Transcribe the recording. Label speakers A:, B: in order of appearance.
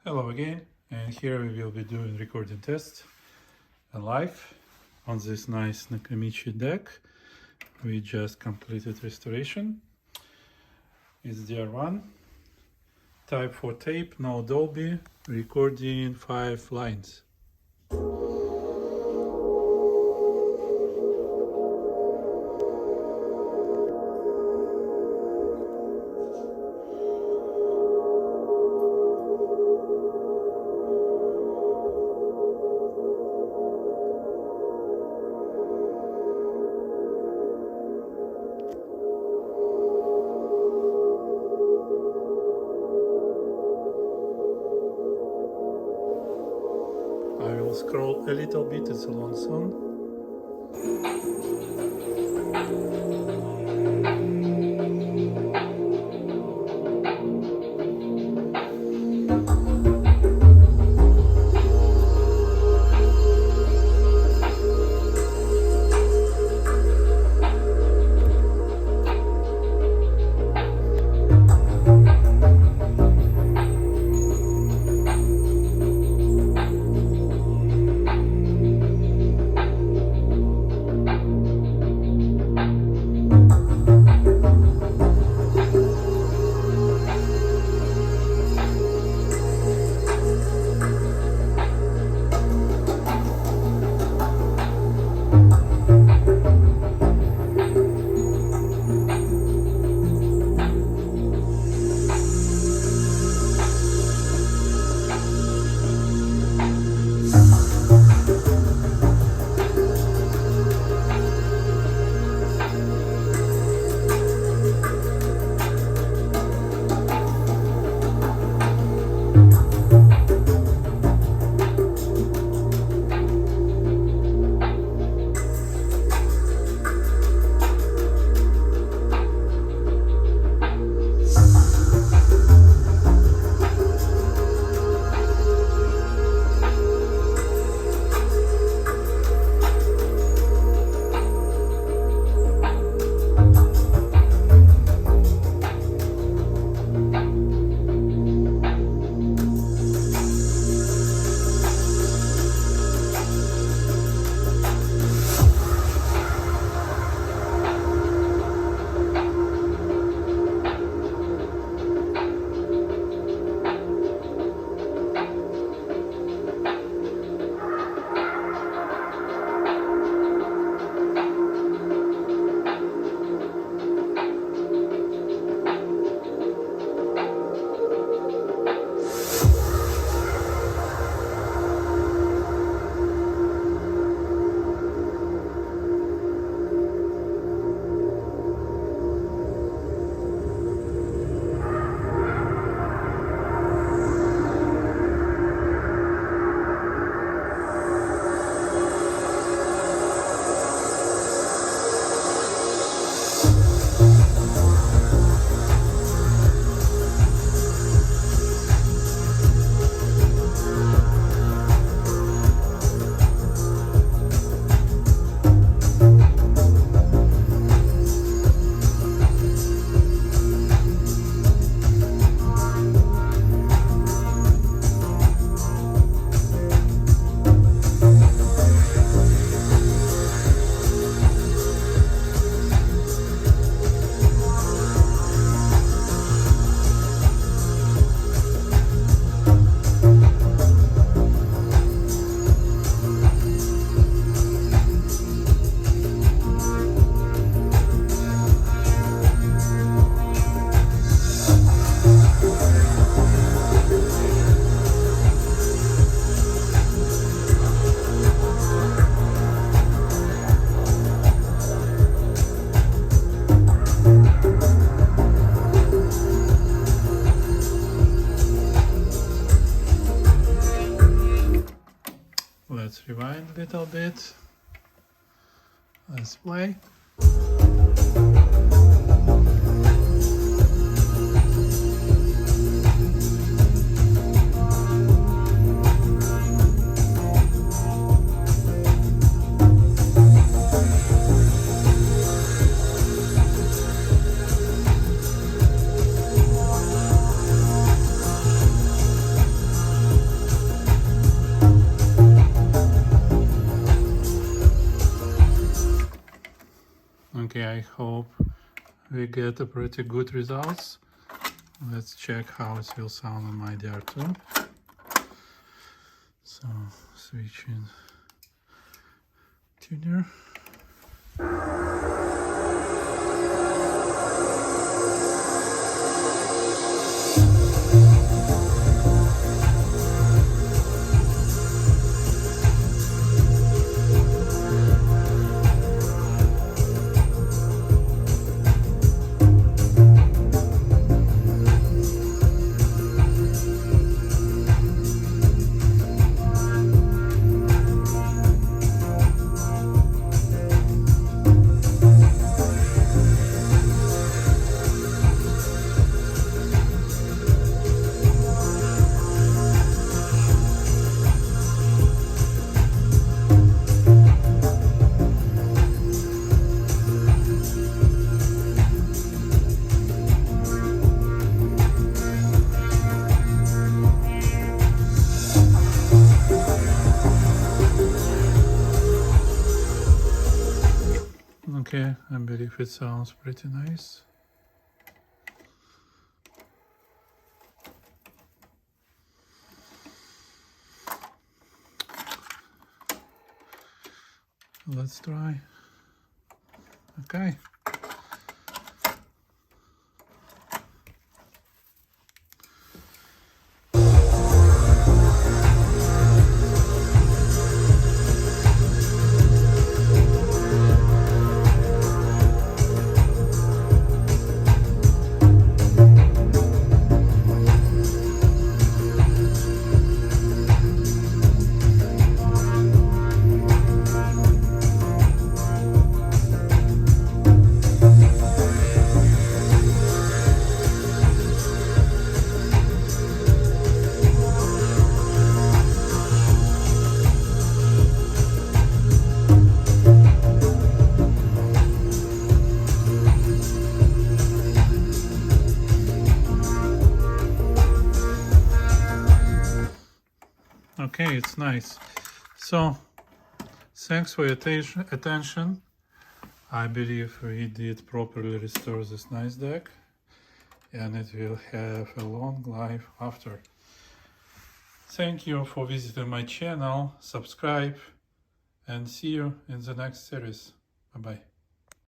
A: Hello again, and here we will be doing recording test live on this nice Nakamichi deck. We just completed restoration. It's DR-1, type 4 tape, no Dolby, recording 5 lines. I will scroll a little bit, it's a long song. Let's rewind a little bit. Let's play. I hope we get a pretty good results. Let's check how it will sound on my DR-2. So switching tuner. Okay, I believe it sounds pretty nice. Let's try. Okay. Okay, it's nice. So, thanks for your attention. I believe we did properly restore this nice deck, and it will have a long life after. Thank you for visiting my channel, subscribe, and see you in the next series. Bye-bye.